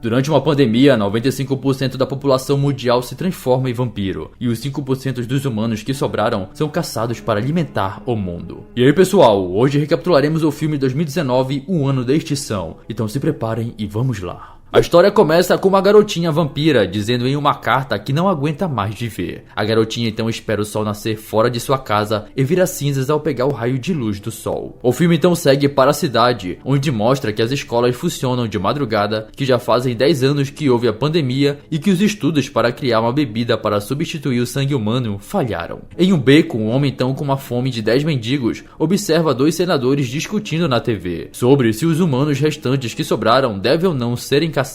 Durante uma pandemia, 95% da população mundial se transforma em vampiro, e os 5% dos humanos que sobraram são caçados para alimentar o mundo. E aí pessoal, hoje recapitularemos o filme 2019, O Ano da Extinção, então se preparem e vamos lá. A história começa com uma garotinha vampira dizendo em uma carta que não aguenta mais viver. A garotinha então espera o sol nascer fora de sua casa e vira cinzas ao pegar o raio de luz do sol. O filme então segue para a cidade, onde mostra que as escolas funcionam de madrugada, que já fazem 10 anos que houve a pandemia e que os estudos para criar uma bebida para substituir o sangue humano falharam. Em um beco, um homem então com uma fome de 10 mendigos observa 2 senadores discutindo na TV sobre se os humanos restantes que sobraram devem ou não serem caçados.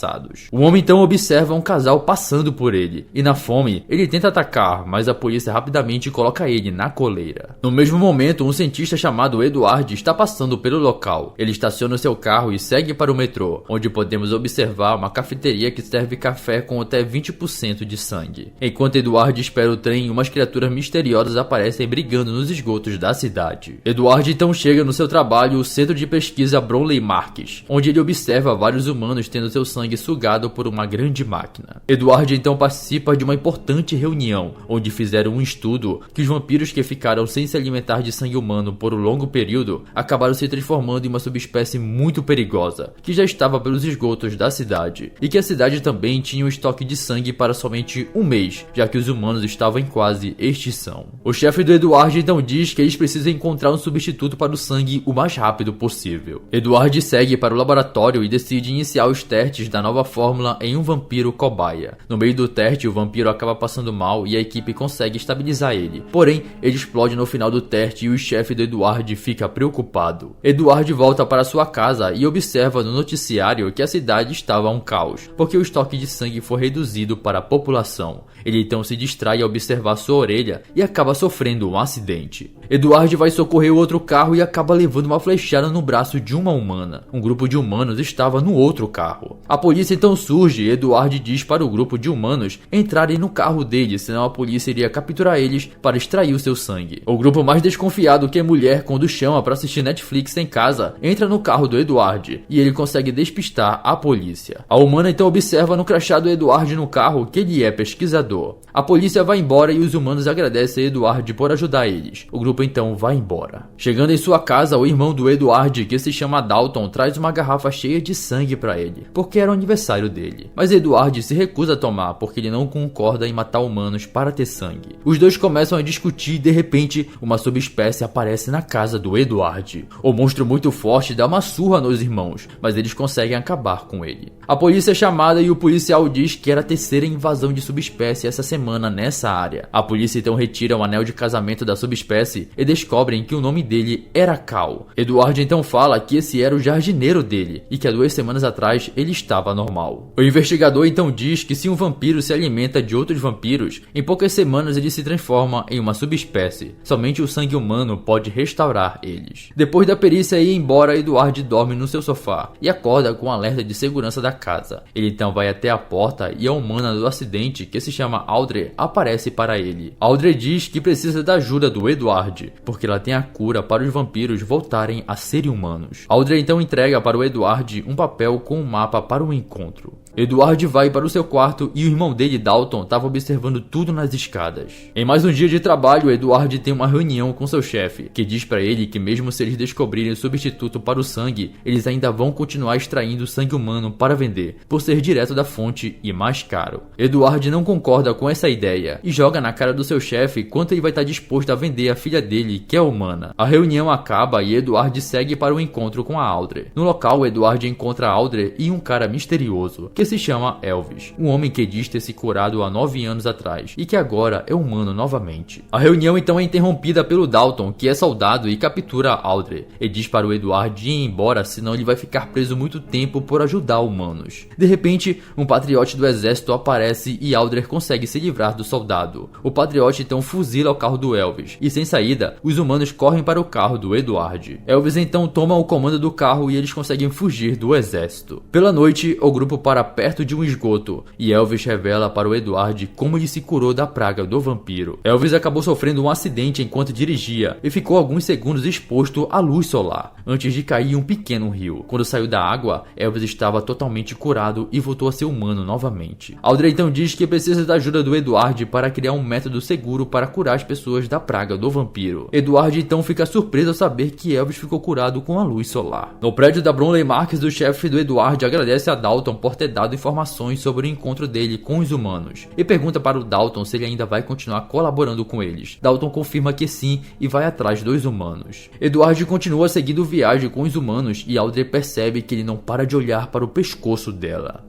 O homem então observa um casal passando por ele, e na fome, ele tenta atacar, mas a polícia rapidamente coloca ele na coleira. No mesmo momento, um cientista chamado Edward está passando pelo local. Ele estaciona seu carro e segue para o metrô, onde podemos observar uma cafeteria que serve café com até 20% de sangue. Enquanto Edward espera o trem, umas criaturas misteriosas aparecem brigando nos esgotos da cidade. Edward então chega no seu trabalho, o Centro de Pesquisa Bromley Marks, onde ele observa vários humanos tendo seu sangue sugado por uma grande máquina. Edward então participa de uma importante reunião, onde fizeram um estudo que os vampiros que ficaram sem se alimentar de sangue humano por um longo período acabaram se transformando em uma subespécie muito perigosa, que já estava pelos esgotos da cidade, e que a cidade também tinha um estoque de sangue para somente um mês, já que os humanos estavam em quase extinção. O chefe do Edward então diz que eles precisam encontrar um substituto para o sangue o mais rápido possível. Edward segue para o laboratório e decide iniciar os testes da nova fórmula em um vampiro cobaia. No meio do teste, o vampiro acaba passando mal e a equipe consegue estabilizar ele. Porém, ele explode no final do teste e o chefe do Edward fica preocupado. Edward volta para sua casa e observa no noticiário que a cidade estava um caos, porque o estoque de sangue foi reduzido para a população. Ele então se distrai ao observar sua orelha e acaba sofrendo um acidente. Edward vai socorrer o outro carro e acaba levando uma flechada no braço de uma humana. Um grupo de humanos estava no outro carro. A polícia então surge e Edward diz para o grupo de humanos entrarem no carro dele, senão a polícia iria capturar eles para extrair o seu sangue. O grupo mais desconfiado, que é mulher, quando chama para assistir Netflix em casa, entra no carro do Edward e ele consegue despistar a polícia. A humana então observa no crachá do Edward no carro que ele é pesquisador. A polícia vai embora e os humanos agradecem a Edward por ajudar eles. O grupo então vai embora. Chegando em sua casa, o irmão do Edward, que se chama Dalton, traz uma garrafa cheia de sangue para ele, porque era o aniversário dele. Mas Edward se recusa a tomar porque ele não concorda em matar humanos para ter sangue. Os dois começam a discutir e de repente uma subespécie aparece na casa do Edward. O monstro muito forte dá uma surra nos irmãos, mas eles conseguem acabar com ele. A polícia é chamada e o policial diz que era a terceira invasão de subespécie essa semana nessa área. A polícia então retira o anel de casamento da subespécie e descobrem que o nome dele era Cal. Edward então fala que esse era o jardineiro dele e que há 2 semanas atrás ele estava normal. O investigador então diz que se um vampiro se alimenta de outros vampiros, em poucas semanas ele se transforma em uma subespécie. Somente o sangue humano pode restaurar eles. Depois da perícia ir embora, Edward dorme no seu sofá e acorda com um alerta de segurança da casa. Ele então vai até a porta e a humana do acidente, que se chama Audrey, aparece para ele. Audrey diz que precisa da ajuda do Edward, porque ela tem a cura para os vampiros voltarem a serem humanos. Audrey então entrega para o Edward um papel com um mapa para o encontro. Edward vai para o seu quarto e o irmão dele, Dalton, estava observando tudo nas escadas. Em mais um dia de trabalho, Edward tem uma reunião com seu chefe, que diz para ele que mesmo se eles descobrirem o substituto para o sangue, eles ainda vão continuar extraindo sangue humano para vender, por ser direto da fonte e mais caro. Edward não concorda com essa ideia e joga na cara do seu chefe quanto ele vai estar disposto a vender a filha dele, que é humana. A reunião acaba e Edward segue para o encontro com a Audrey. No local, Edward encontra a Audrey e um cara misterioso, que se chama Elvis, um homem que diz ter se curado há 9 anos atrás e que agora é humano novamente. A reunião então é interrompida pelo Dalton, que é soldado e captura a Audrey, e diz para o Edward ir embora, senão ele vai ficar preso muito tempo por ajudar humanos. De repente, um patriote do exército aparece e Audrey consegue se livrar do soldado. O patriote então fuzila o carro do Elvis e, sem saída, os humanos correm para o carro do Edward. Elvis então toma o comando do carro e eles conseguem fugir do exército. Pela noite, noite, o grupo para perto de um esgoto e Elvis revela para o Edward como ele se curou da praga do vampiro. Elvis acabou sofrendo um acidente enquanto dirigia e ficou alguns segundos exposto à luz solar, antes de cair em um pequeno rio. Quando saiu da água, Elvis estava totalmente curado e voltou a ser humano novamente. Audrey então diz que precisa da ajuda do Edward para criar um método seguro para curar as pessoas da praga do vampiro. Edward então fica surpreso ao saber que Elvis ficou curado com a luz solar. No prédio da Bromley Marks, o chefe do Edward agradece a Dalton por ter dado informações sobre o encontro dele com os humanos e pergunta para o Dalton se ele ainda vai continuar colaborando com eles. Dalton confirma que sim e vai atrás dos humanos. Edward continua seguindo viagem com os humanos e Audrey percebe que ele não para de olhar para o pescoço dela.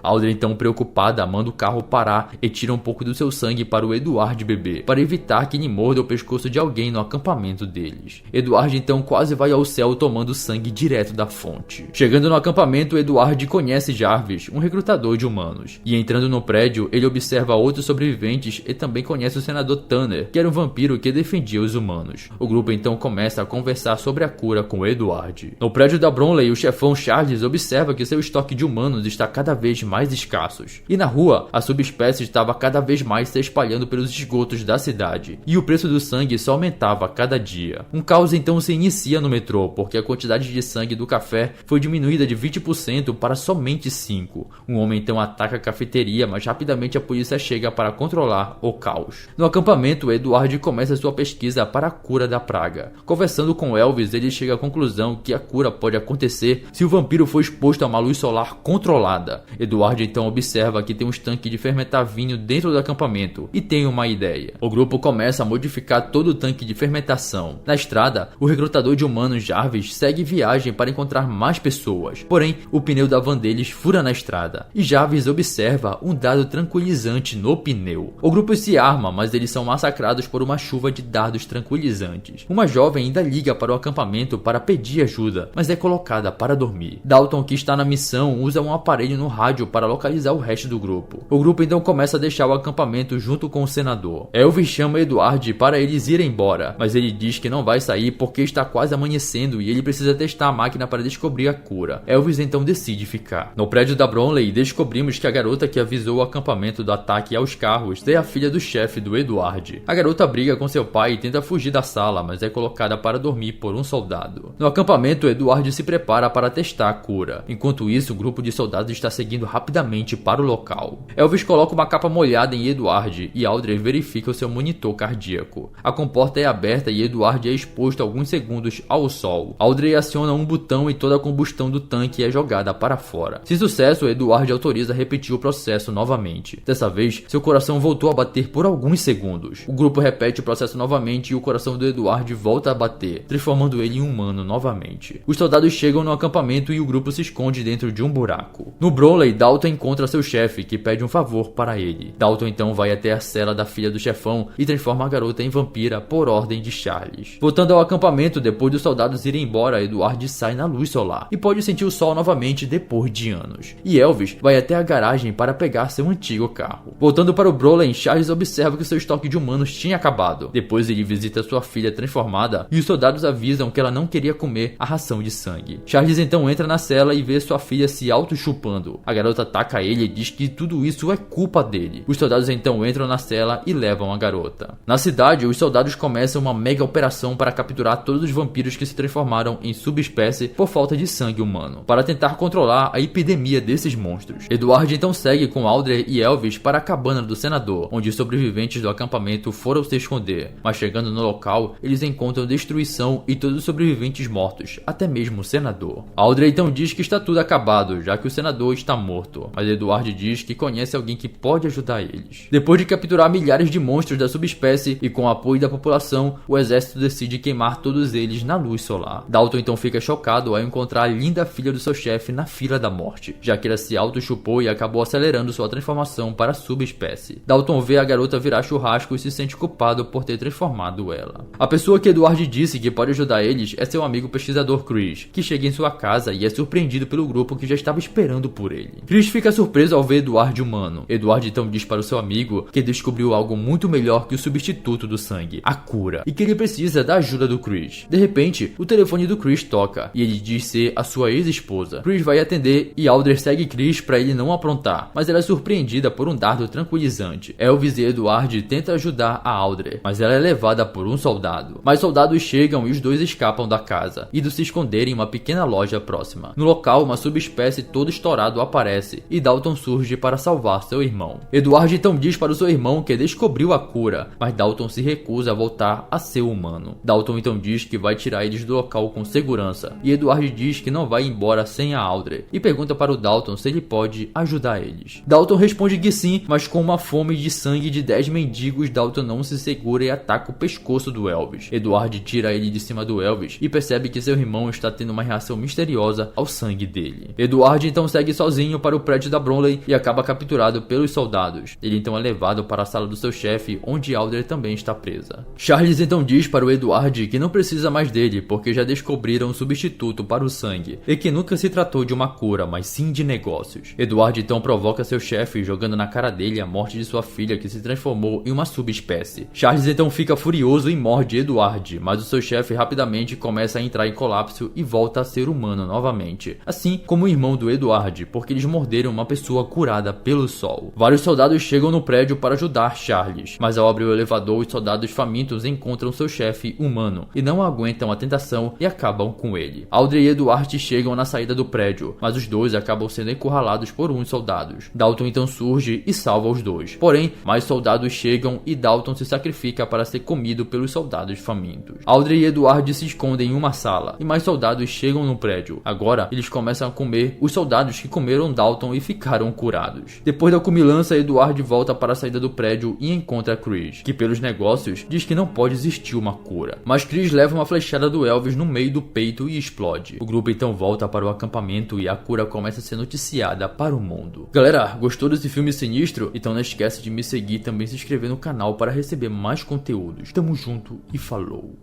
Audrey então preocupada manda o carro parar e tira um pouco do seu sangue para o Edward beber, para evitar que ele morda o pescoço de alguém no acampamento deles. Edward então quase vai ao céu tomando sangue direto da fonte. Chegando no acampamento, Edward conhece Jarvis, um recrutador de humanos, e entrando no prédio, ele observa outros sobreviventes e também conhece o senador Tanner, que era um vampiro que defendia os humanos. O grupo então começa a conversar sobre a cura com Edward. No prédio da Bromley, o chefão Charles observa que seu estoque de humanos está cada vez mais escassos. E na rua, a subespécie estava cada vez mais se espalhando pelos esgotos da cidade, e o preço do sangue só aumentava a cada dia. Um caos então se inicia no metrô, porque a quantidade de sangue do café foi diminuída de 20% para somente 5%. Um homem então ataca a cafeteria, mas rapidamente a polícia chega para controlar o caos. No acampamento, Edward começa sua pesquisa para a cura da praga. Conversando com Elvis, ele chega à conclusão que a cura pode acontecer se o vampiro for exposto a uma luz solar controlada. Edward então observa que tem um tanque de fermentar vinho dentro do acampamento e tem uma ideia. O grupo começa a modificar todo o tanque de fermentação. Na estrada, o recrutador de humanos Jarvis segue viagem para encontrar mais pessoas. Porém, o pneu da van deles fura na estrada e Jarvis observa um dado tranquilizante no pneu. O grupo se arma, mas eles são massacrados por uma chuva de dardos tranquilizantes. Uma jovem ainda liga para o acampamento para pedir ajuda, mas é colocada para dormir. Dalton, que está na missão, usa um aparelho no rádio para localizar o resto do grupo. O grupo então começa a deixar o acampamento junto com o senador. Elvis chama Edward para eles irem embora, mas ele diz que não vai sair porque está quase amanhecendo e ele precisa testar a máquina para descobrir a cura. Elvis então decide ficar. No prédio da Bromley, descobrimos que a garota que avisou o acampamento do ataque aos carros é a filha do chefe do Edward. A garota briga com seu pai e tenta fugir da sala, mas é colocada para dormir por um soldado. No acampamento, Edward se prepara para testar a cura. Enquanto isso, o grupo de soldados está seguindo rapidamente para o local. Elvis coloca uma capa molhada em Edward e Audrey verifica o seu monitor cardíaco. A comporta é aberta e Edward é exposto alguns segundos ao sol. Audrey aciona um botão e toda a combustão do tanque é jogada para fora. Sem sucesso, Edward autoriza repetir o processo novamente. Dessa vez, seu coração voltou a bater por alguns segundos. O grupo repete o processo novamente e o coração do Edward volta a bater, transformando ele em humano novamente. Os soldados chegam no acampamento e o grupo se esconde dentro de um buraco. No Bromley, Dalton encontra seu chefe, que pede um favor para ele. Dalton então vai até a cela da filha do chefão e transforma a garota em vampira por ordem de Charles. Voltando ao acampamento, depois dos soldados irem embora, Edward sai na luz solar e pode sentir o sol novamente depois de anos. E Elvis vai até a garagem para pegar seu antigo carro. Voltando para o Bromley, Charles observa que seu estoque de humanos tinha acabado. Depois ele visita sua filha transformada e os soldados avisam que ela não queria comer a ração de sangue. Charles então entra na cela e vê sua filha se auto-chupando. A garota ataca ele e diz que tudo isso é culpa dele. Os soldados então entram na cela e levam a garota. Na cidade, os soldados começam uma mega operação para capturar todos os vampiros que se transformaram em subespécie por falta de sangue humano, para tentar controlar a epidemia desses monstros. Edward então segue com Audrey e Elvis para a cabana do senador, onde os sobreviventes do acampamento foram se esconder, mas chegando no local, eles encontram destruição e todos os sobreviventes mortos, até mesmo o senador. Audrey então diz que está tudo acabado, já que o senador está morto, mas Edward diz que conhece alguém que pode ajudar eles. Depois de capturar milhares de monstros da subespécie e com o apoio da população, o exército decide queimar todos eles na luz solar. Dalton então fica chocado ao encontrar a linda filha do seu chefe na fila da morte, já que ela se auto-chupou e acabou acelerando sua transformação para a subespécie. Dalton vê a garota virar churrasco e se sente culpado por ter transformado ela. A pessoa que Edward disse que pode ajudar eles é seu amigo pesquisador Chris, que chega em sua casa e é surpreendido pelo grupo que já estava esperando por ele. Chris fica surpreso ao ver Edward humano. Edward então diz para o seu amigo que descobriu algo muito melhor que o substituto do sangue, a cura, e que ele precisa da ajuda do Chris. De repente, o telefone do Chris toca e ele diz ser a sua ex-esposa. Chris vai atender atender e Audrey segue Chris para ele não aprontar, mas ela é surpreendida por um dardo tranquilizante. Elvis e Edward tentam ajudar a Audrey, mas ela é levada por um soldado. Mais soldados chegam e os dois escapam da casa, indo se esconder em uma pequena loja próxima. No local, uma subespécie todo estourado aparece e Dalton surge para salvar seu irmão. Edward então diz para o seu irmão que descobriu a cura, mas Dalton se recusa a voltar a ser humano. Dalton então diz que vai tirar eles do local com segurança, e Edward diz que não vai embora sem a Audrey, e pergunta para o Dalton se ele pode ajudar eles. Dalton responde que sim, mas com uma fome de sangue de 10 mendigos, Dalton não se segura e ataca o pescoço do Elvis. Edward tira ele de cima do Elvis e percebe que seu irmão está tendo uma reação misteriosa ao sangue dele. Edward então segue sozinho para o prédio da Bromley e acaba capturado pelos soldados. Ele então é levado para a sala do seu chefe, onde Audrey também está presa. Charles então diz para o Edward que não precisa mais dele, porque já descobriram um substituto para o sangue, e que nunca se tratou de uma cura, mas sim de negócios. Edward então provoca seu chefe, jogando na cara dele a morte de sua filha, que se transformou em uma subespécie. Charles então fica furioso e morde Edward, mas o seu chefe rapidamente começa a entrar em colapso e volta a ser humano novamente, assim como o irmão do Edward, porque eles morderam uma pessoa curada pelo sol. Vários soldados chegam no prédio para ajudar Charles, mas ao abrir o elevador, os soldados famintos encontram seu chefe humano e não aguentam a tentação e acabam com ele. Audrey e Edward chegam na saída do prédio, mas os dois acabam sendo encurralados por uns soldados. Dalton então surge e salva os dois. Porém, mais soldados chegam e Dalton se sacrifica para ser comido pelos soldados famintos. Audrey e Edward se escondem em uma sala e mais soldados chegam no prédio. Agora, eles começam a comer os soldados que comeram Dalton e ficaram curados. Depois da comilança, Edward volta para a saída do prédio e encontra Chris, que pelos negócios diz que não pode existir uma cura. Mas Chris leva uma flechada do Elvis no meio do peito e explode. O grupo então volta para o acampamento e a cura começa a ser noticiada para o mundo. Galera, gostou desse filme sinistro? Então não esquece de me seguir e também se inscrever no canal para receber mais conteúdos. Tamo junto e falou!